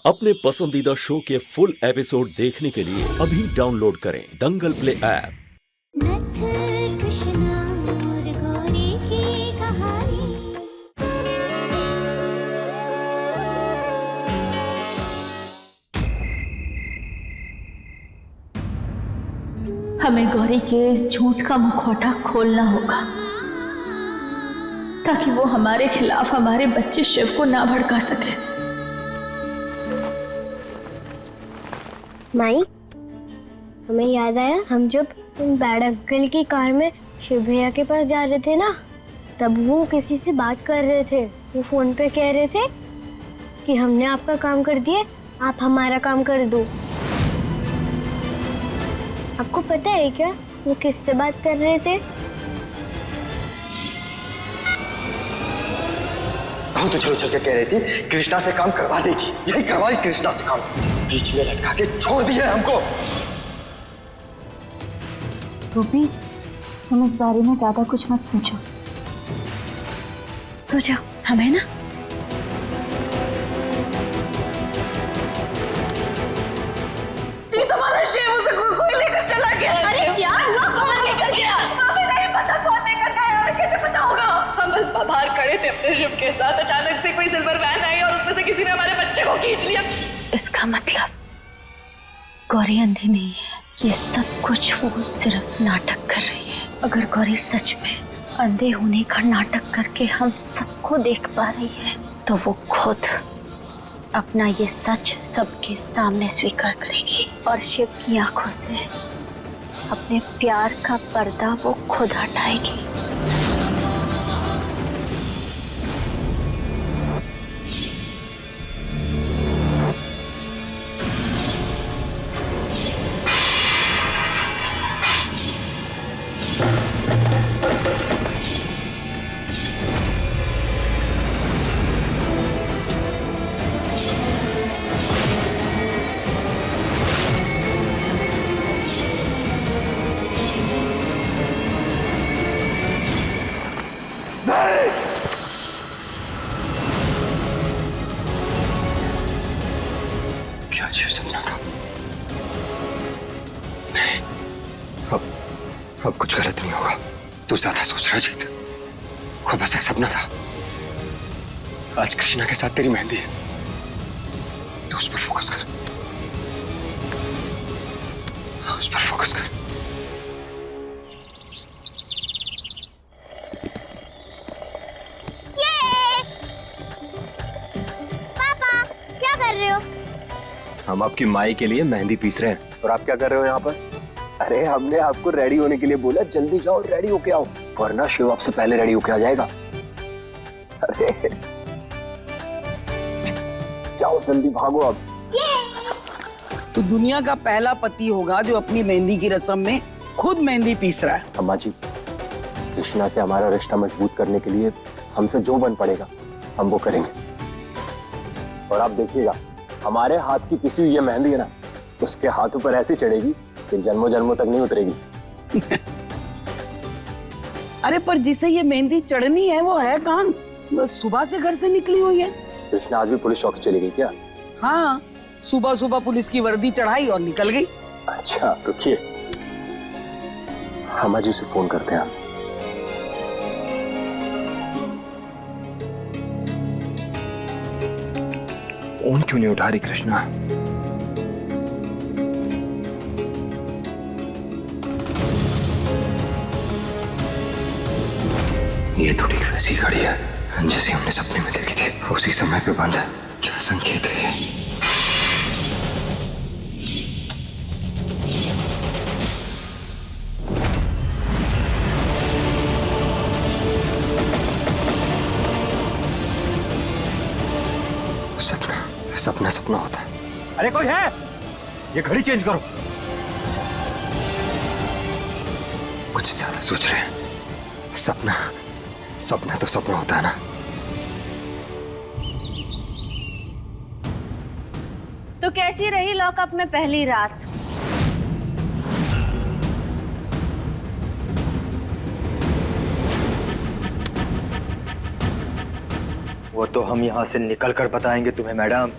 अपने पसंदीदा शो के फुल एपिसोड देखने के लिए अभी डाउनलोड करें दंगल प्ले ऐप। नथ कृष्णा और गौरी की कहानी। हमें गौरी के इस झूठ का मुखौटा खोलना होगा ताकि वो हमारे खिलाफ हमारे बच्चे शिव को ना भड़का सके। माई, हमें याद आया हम जब उन बैड अंकल की कार में शिव भैया के पास जा रहे थे ना, तब वो किसी से बात कर रहे थे। वो फोन पे कह रहे थे कि हमने आपका काम कर दिया, आप हमारा काम कर दो। आपको पता है क्या वो किससे बात कर रहे थे? तो चलो चल के कह रही थी कृष्णा से काम करवा देगी, यही करवाई कृष्णा से काम, बीच में लटका के छोड़ दिया हमको। रूबी, तुम इस बारे में ज्यादा कुछ मत सोचो। सोचो हमें ना तुम्हारा शिव उसे कोई लेकर चला गया। अरे क्या कौन लेकर गया? हमें नहीं पता कौन लेकर गया, हमें कैसे पता होगा? हम बस बाहर खड़े थे अपने शिव के साथ, अचानक से कोई सिल्वर वैन आई और उसमें से किसी ने हमारे बच्चे को खींच लिया। इसका मतलब गौरी अंधी नहीं है, ये सब कुछ वो सिर्फ नाटक कर रही है। अगर गौरी सच में अंधे होने का नाटक करके हम सबको देख पा रही है तो वो खुद अपना ये सच सबके सामने स्वीकार करेगी और शिव की आंखों से अपने प्यार का पर्दा वो खुद हटाएगी। क्या अजीब सपना था। नहीं, अब कुछ गलत नहीं होगा। तू ज्यादा सोच रहा जीत, वो बस एक सपना था। आज कृष्णा के साथ तेरी मेहंदी है, तू उस पर फोकस कर, उस पर फोकस कर। पापा, क्या कर रहे हो? हम आपकी माई के लिए मेहंदी पीस रहे हैं। और आप क्या कर रहे हो यहाँ पर? अरे हमने आपको रेडी होने के लिए बोला, जल्दी जाओ रेडी होके आओ, वरना शिव आपसे पहले रेडी होके आ जाएगा। अरे जाओ जल्दी भागो अब। तो दुनिया का पहला पति होगा जो अपनी मेहंदी की रस्म में खुद मेहंदी पीस रहा है। अम्मा जी, कृष्णा से हमारा रिश्ता मजबूत करने के लिए हमसे जो बन पड़ेगा हम वो करेंगे। और आप देखिएगा, हमारे हाथ की पिसी हुई ये मेहंदी है ना, उसके हाथों पर ऐसी चढ़ेगी कि जन्मों जन्मों तक नहीं उतरेगी। अरे पर जिसे ये मेहंदी चढ़नी है वो है कहाँ? बस सुबह से घर से निकली हुई है। कृष्णा आज भी पुलिस चौकी चली गई क्या? हाँ, सुबह सुबह पुलिस की वर्दी चढ़ाई और निकल गई। अच्छा रुकिए, अम्मा जी से फोन करते हैं। फोन क्यों नहीं उठा रही कृष्णा? ये थोड़ी वैसी गाड़ी है जैसी हमने सपने में देखी थी, उसी समय पे बंद है। क्या संकेत है ये? सपना सपना होता है। अरे कोई है? ये घड़ी चेंज करो। कुछ ज्यादा सोच रहे हैं। सपना सपना तो सपना होता है ना। तो कैसी रही लॉकअप में पहली रात? वो तो हम यहाँ से निकल कर बताएंगे तुम्हें मैडम।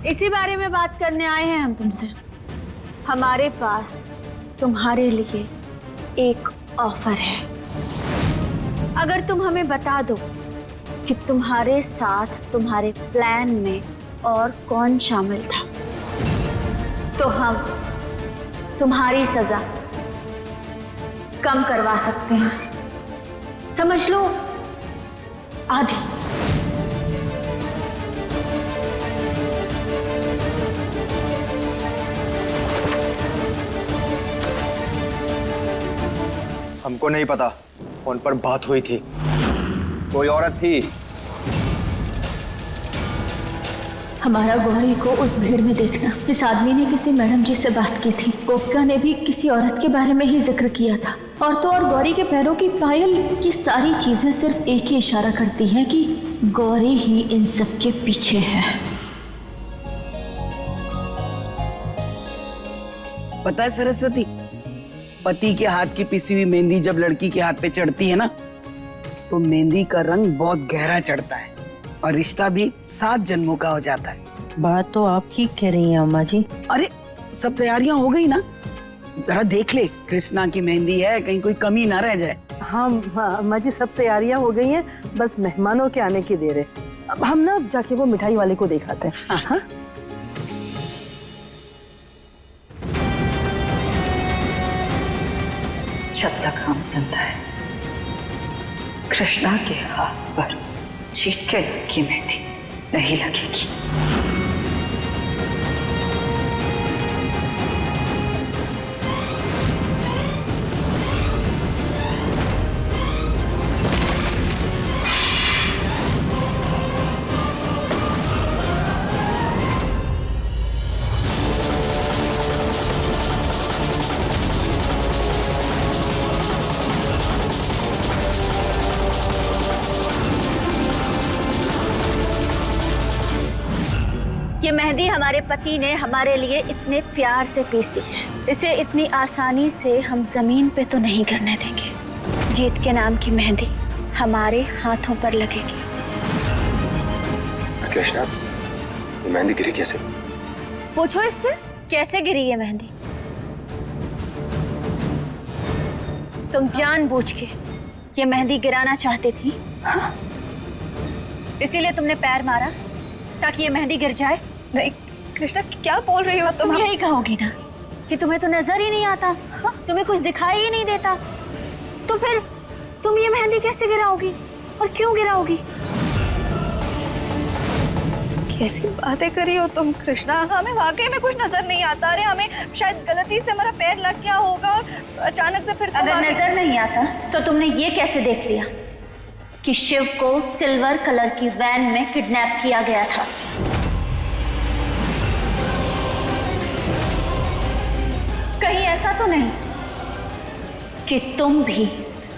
इसी बारे में बात करने आए हैं हम तुमसे। हमारे पास तुम्हारे लिए एक ऑफर है। अगर तुम हमें बता दो कि तुम्हारे साथ तुम्हारे प्लान में और कौन शामिल था, तो हम तुम्हारी सजा कम करवा सकते हैं। समझ लो, आधी। हमको नहीं पता, फोन पर बात हुई थी, कोई औरत थी। हमारा गौरी को उस भीड़ में देखना, इस आदमी ने किसी मैडम जी से बात की थी, गोपिका ने भी किसी औरत के बारे में ही जिक्र किया था, और तो और गौरी के पैरों की पायल, ये सारी चीजें सिर्फ एक ही इशारा करती हैं कि गौरी ही इन सब के पीछे है। पता है सरस्वती, पति के हाथ की पिसी हुई मेहंदी जब लड़की के हाथ पे चढ़ती है ना, तो मेहंदी का रंग बहुत गहरा चढ़ता है और रिश्ता भी 7 जन्मों का हो जाता है। बात तो आप ठीक कह रही हैं अम्मा जी। अरे सब तैयारियां हो गई ना? जरा देख ले, कृष्णा की मेहंदी है, कहीं कोई कमी ना रह जाए। हाँ अम्मा जी, सब तैयारियां हो गई हैं, बस मेहमानों के आने की देर है। अब हम ना जाके वो मिठाई वाले को दिखाते हैं। हाँ? जब तक हम जिंदा है, कृष्णा के हाथ पर चीट के की मेहंदी नहीं लगेगी। ये मेहंदी हमारे पति ने हमारे लिए इतने प्यार से पीसी है, इसे इतनी आसानी से हम जमीन पे तो नहीं गिरने देंगे। जीत के नाम की मेहंदी हमारे हाथों पर लगेगी। कृष्णा, ये मेहंदी गिरी कैसे? पूछो इससे, कैसे गिरी ये मेहंदी? तुम जानबूझ के ये मेहंदी गिराना चाहती थी, इसीलिए तुमने पैर मारा ताकि ये मेहंदी गिर जाए। नहीं कृष्णा, क्या बोल रही हो तुम? यही कहोगी ना कि तुम्हें तो नजर ही नहीं आता, तुम्हें कुछ दिखाई ही नहीं देता, तो फिर तुम ये मेहंदी कैसे गिराओगी और क्यों गिराओगी? कैसी बातें कर रही हो तुम कृष्णा? हमें वाकई में कुछ नजर नहीं आता। अरे हमें शायद गलती से हमारा पैर लग गया होगा और अचानक से फिर अगर नजर नहीं आता तो तुमने ये कैसे देख लिया कि शिव को सिल्वर कलर की वैन में किडनैप किया गया था? कहीं ऐसा तो नहीं कि तुम भी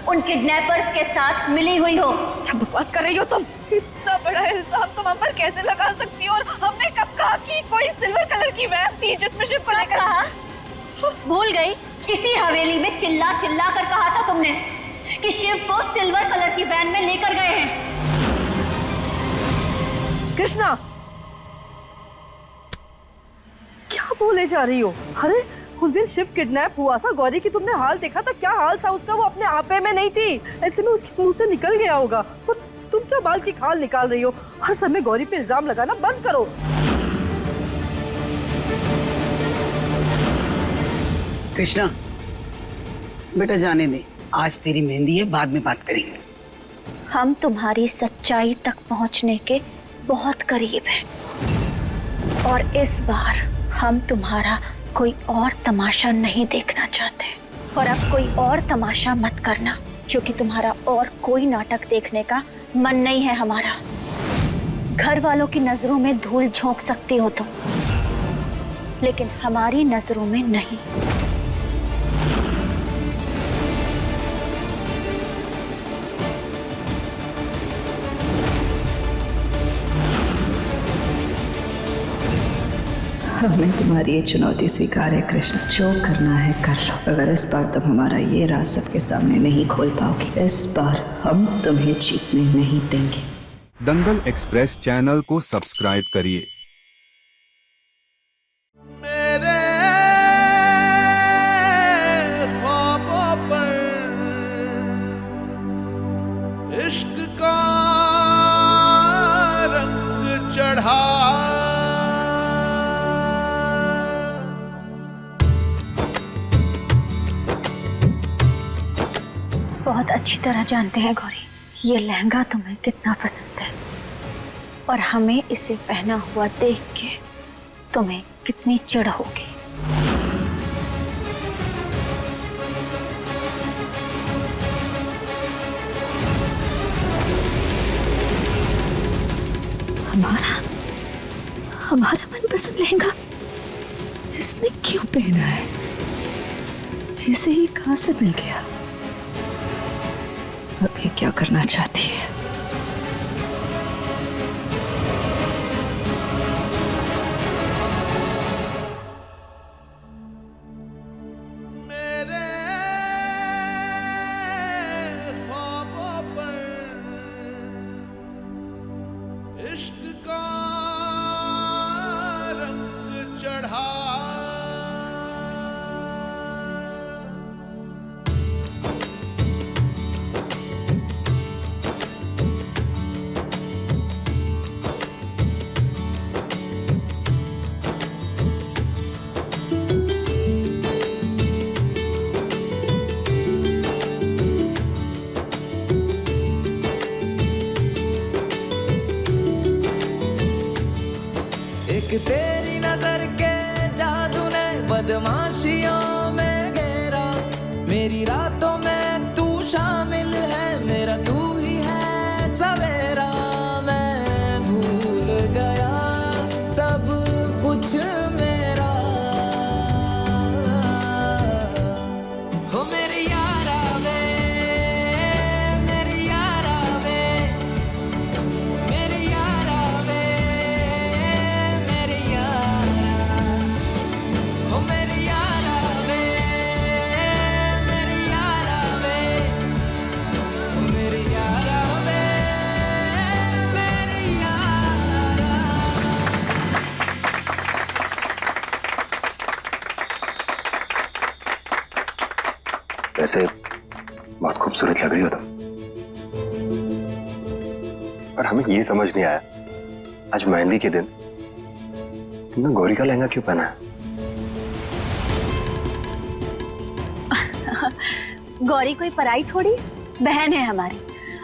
उन किडनैपर्स के साथ मिली हुई हो? क्या बकवास कर रही हो तुम? इतना बड़ा इल्जाम तुम हम पर कैसे लगा सकती हो? और हमने कब कहा कि कोई सिल्वर कलर की वैन थी जिसमें शिव को लेकर? कहा? भूल गई? इसी हवेली में चिल्ला चिल्ला कर कहा था तुमने कि शिव को सिल्वर कलर की वैन में लेकर गए हैं। कृष्णा, क्या बोले जा रही हो? अरे उस दिन शिव किडनैप हुआ था, गौरी की तुमने हाल देखा था? क्या हाल था उसका? वो अपने आपे में नहीं थी, ऐसे में उसके मुंह से निकल गया होगा। तो तुम क्या बाल की खाल निकाल रही हो? हर समय गौरी पे इल्जाम लगाना बंद करो। कृष्णा बेटा, जाने दे, आज तेरी मेहंदी है, बाद में बात करेंगे। हम तुम्हारी सच्चाई तक पहुंचने के बहुत करीब हैं, और इस बार हम तुम्हारा कोई और तमाशा नहीं देखना चाहते। और अब कोई और तमाशा मत करना, क्योंकि तुम्हारा और कोई नाटक देखने का मन नहीं है हमारा। घर वालों की नजरों में धूल झोंक सकती हो तुम, लेकिन हमारी नजरों में नहीं। हमने तुम्हारी ये चुनौती स्वीकार है कृष्ण, जो करना है कर लो। अगर इस बार तुम हमारा ये राज सबके सामने नहीं खोल पाओगे, इस बार हम तुम्हें जीतने नहीं देंगे। दंगल एक्सप्रेस चैनल को सब्सक्राइब करिए चढ़ा। बहुत अच्छी तरह जानते हैं गौरी, ये लहंगा तुम्हें कितना पसंद है और हमें इसे पहना हुआ देख के तुम्हें कितनी चिढ़ होगी। हमारा मनपसंद लहंगा इसने क्यों पहना है? इसे ही कहां से मिल गया? अब ये क्या करना चाहती है? मेरे ख्वाबों पर इश्क का रंग चढ़ा। एक तेरी नजर के जादू ने बदमाशियों में घेरा, मेरी रातों में तू शामिल है, मेरा तू ही है सवेरा। मैं भूल गया सब कुछ मेरा, हो मेरी यारा वे, मेरी यारा वे, मेरी यारा वे, मेरी यारा, हो मेरी यारा वे, मेरी यारा वे, हो मेरी यारा वे, मेरी यारा। वैसे बहुत खूबसूरत लग रही हो तुम, पर हमें ये समझ नहीं आया आज मेहंदी के दिन तुमने गौरी का लहंगा क्यों पहना है? गौरी कोई पराई थोड़ी, बहन है हमारी,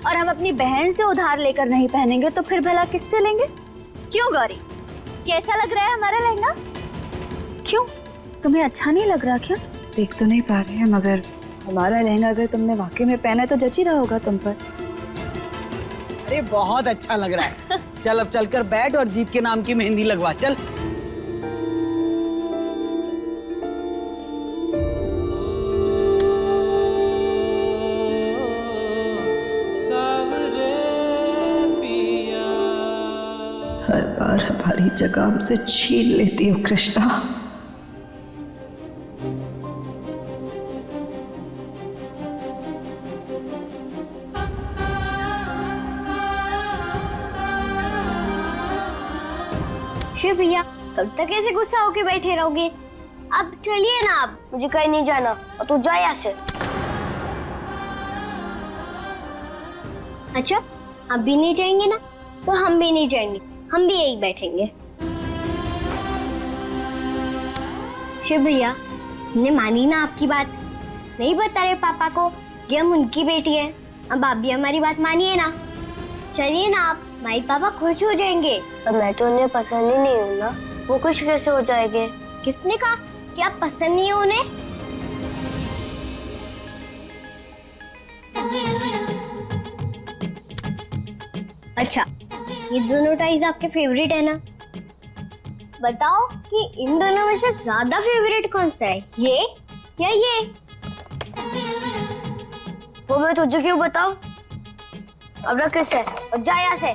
और हम अपनी बहन से उधार लेकर नहीं पहनेंगे तो फिर भला किससे लेंगे? क्यों गौरी, कैसा लग रहा है हमारा लहंगा? क्यों, तुम्हें अच्छा नहीं लग रहा क्या? देख तो नहीं पा रहे हैं, मगर हमारा लहंगा अगर तुमने वाकई में पहना है तो जच ही रहा होगा तुम पर। अरे बहुत अच्छा लग रहा है। चल अब चलकर बैठ और जीत के नाम की मेहंदी लगवा। चल हर बार हमारी जगह हमसे छीन लेती हो कृष्णा। शिव भैया कब तक ऐसे गुस्सा होके बैठे रहोगे? अब चलिए ना, आप, मुझे कहीं नहीं जाना, और तू जा यहाँ से। अच्छा, आप भी नहीं जाएंगे ना? तो हम भी नहीं जाएंगे, हम भी यही बैठेंगे। शिव भैया हमने मानी ना आपकी बात, नहीं बता रहे पापा को कि हम उनकी बेटी है। अब आप भी हमारी बात मानिए ना, चलिए ना आप, माई पापा खुश हो जाएंगे। पर मैं तो उन्हें पसंद ही नहीं हूँ ना, वो खुश कैसे हो जाएंगे? किसने कहा कि आप पसंद नहीं हो उन्हें? अच्छा, ये दोनों टाइज आपके फेवरेट है ना? बताओ कि इन दोनों में से ज्यादा फेवरेट कौन सा है, ये या ये? वो मैं तुझे क्यों बताऊं? अब रख इसे और जा यहाँ से।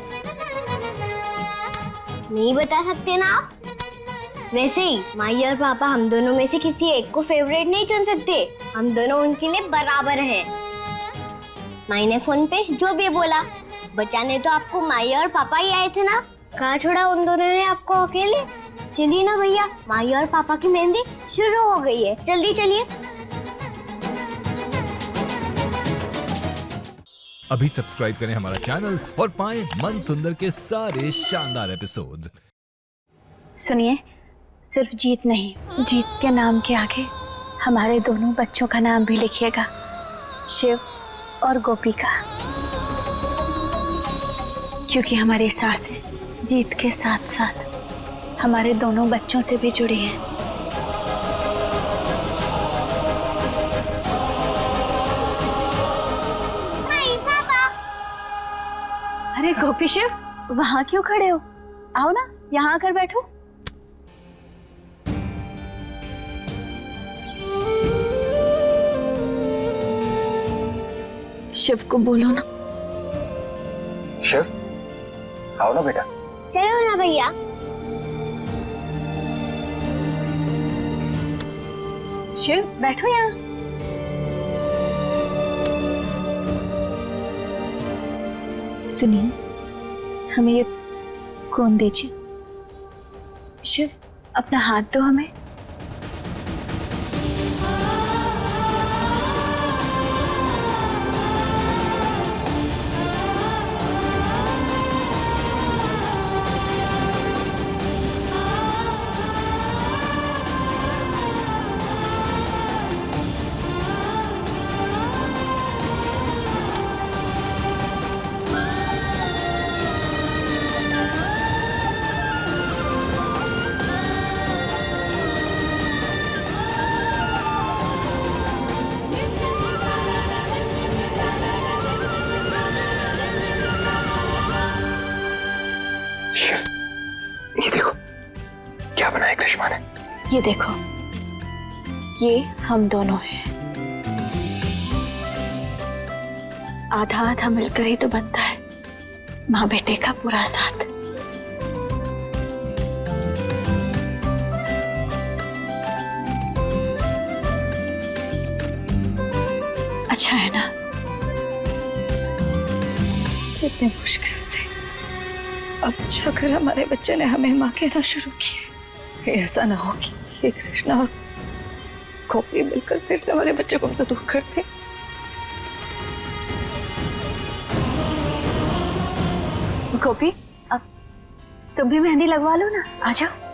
नहीं बता सकते ना आप? वैसे ही माई और पापा हम दोनों में से किसी एक को फेवरेट नहीं चुन सकते, हम दोनों उनके लिए बराबर हैं। माई ने फोन पे जो भी बोला, बचाने तो आपको माई और पापा ही आए थे ना, कहाँ छोड़ा उन दोनों ने आपको अकेले? चलिए ना भैया, माई और पापा की मेहंदी शुरू हो गई है, जल्दी चलिए। अभी सब्सक्राइब करें हमारा चैनल और पाएं मन सुंदर के सारे शानदार एपिसोड्स। सुनिए, सिर्फ जीत नहीं, जीत के नाम के आगे हमारे दोनों बच्चों का नाम भी लिखिएगा, शिव और गोपिका, क्योंकि हमारी सांसें जीत के साथ साथ हमारे दोनों बच्चों से भी जुड़ी हैं। अरे गोपी शिव, वहां क्यों खड़े हो? आओ ना, यहाँ आकर बैठो। शिव को बोलो ना। शिव, आओ ना बेटा। चलो ना भैया। शिव बैठो यहाँ। सुनिए, हमें ये कौन दीजिए। शिव, अपना हाथ दो हमें। ये देखो क्या बनाया करिश्मा ने। ये देखो, ये हम दोनों हैं। आधा आधा मिलकर ही तो बनता है माँ बेटे का पूरा साथ। अच्छा है ना? इतने मुश्किल से अब जाकर हमारे बच्चे ने हमें माँ कहना शुरू किया। ऐसा ना हो कि ये कृष्णा और गोपी मिलकर फिर से हमारे बच्चे को हमसे दूर करते। गोपी, अब तुम भी मेहंदी लगवा लो ना, आ जाओ।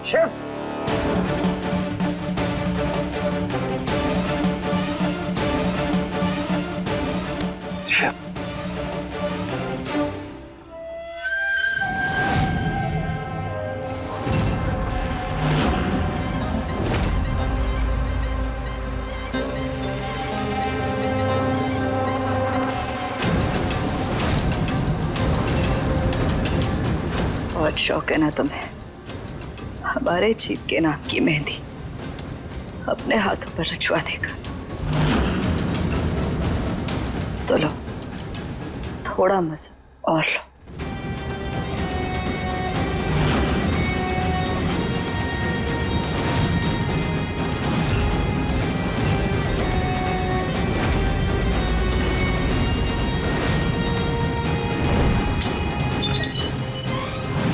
शिव, शिव, बहुत शौक है ना तुम्हें हमारे जीत के नाम की मेहंदी अपने हाथों पर रचवाने का। तो लो, थोड़ा मजा और लो।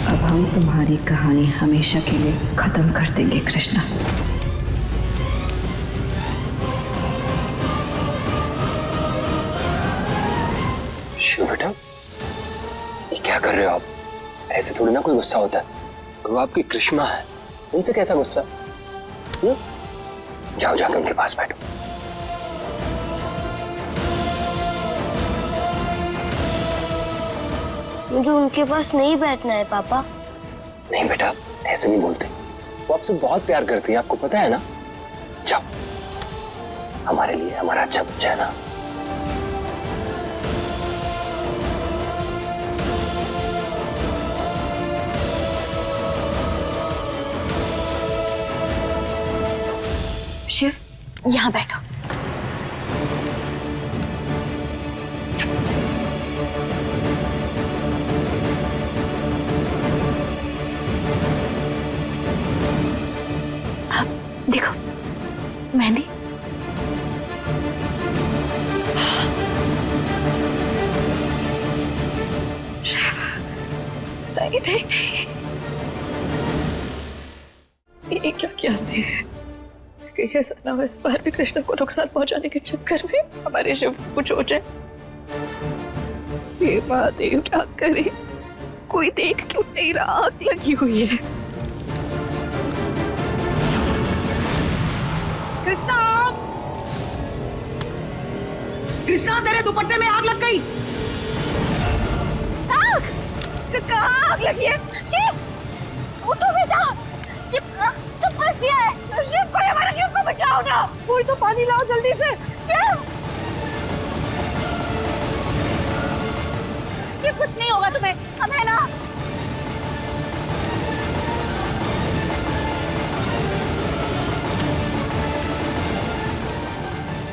अब हम तुम्हारी कहानी हमेशा के लिए खत्म कर देंगे कृष्णा। शिव बेटा, ये क्या कर रहे हो आप? ऐसे थोड़ी ना कोई गुस्सा होता है। वो आपकी करिश्मा है, उनसे कैसा गुस्सा? जाओ जाकर उनके पास बैठो। मुझे उनके पास नहीं बैठना है पापा। नहीं बेटा, ऐसे नहीं बोलते। वो आपसे बहुत प्यार करती है, आपको पता है ना। जाओ, हमारे लिए हमारा अच्छा बच्चा है ना। शिव, यहाँ बैठो। नहीं नहीं, ये क्या किया हमने? कहीं ऐसा ना हो इस बार भी कृष्णा को नुकसान पहुंचाने के चक्कर में हमारे शिव को कुछ हो जाए। हे महादेव, क्या करे? कोई देख क्यों नहीं रहा? आग लगी हुई है। कृष्णा, कृष्णा, तेरे दुपट्टे में आग लग गई। आग? कहाँ आग लगी है? शिव, उठो बेटा, शिव तो फंस गया है। शिव को, हमारे शिव को बचाओ ना। कोई तो पानी लाओ जल्दी से। शिव, शिव कुछ नहीं होगा तुम्हें, हम है ना।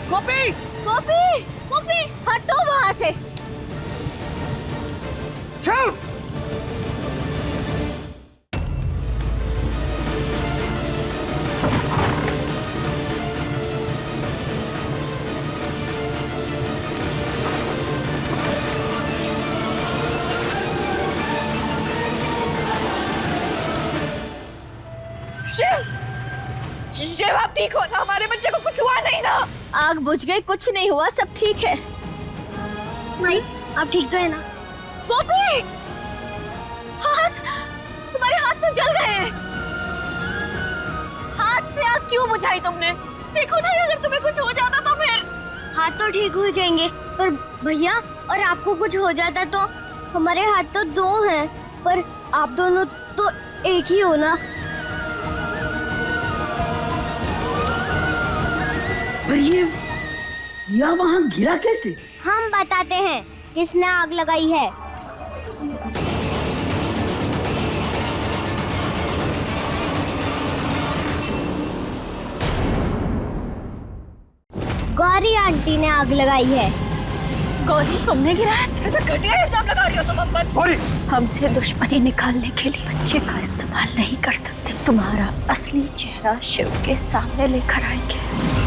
गोपी, गोपी, गोपी, हटो वहां से। चल। शिव, आप ठीक हो ना? हमारे बच्चे को कुछ हुआ नहीं ना? आग बुझ गई, कुछ नहीं हुआ, सब ठीक है। माई, आप ठीक तो है ना? गोपी, हाथ, तुम्हारे हाथ तो जल गए हैं। हाथ से आग क्यों बुझाई तुमने? देखो ना, अगर तुम्हें कुछ हो जाता तो फिर। हाथ तो ठीक हो जाएंगे, पर भैया और आपको कुछ हो जाता तो? हमारे हाथ तो दो हैं, पर आप दोनों तो एक ही हो ना। पर ये वहाँ गिरा कैसे? हम बताते हैं किसने आग लगाई है। गौरी आंटी ने आग लगाई है। गौरी, तुमने गिराया? ऐसा घटिया इल्जाम लगा रही हो तुम हम पर। हमसे दुश्मनी निकालने के लिए बच्चे का इस्तेमाल नहीं कर सकती। तुम्हारा असली चेहरा शिव के सामने लेकर आएंगे।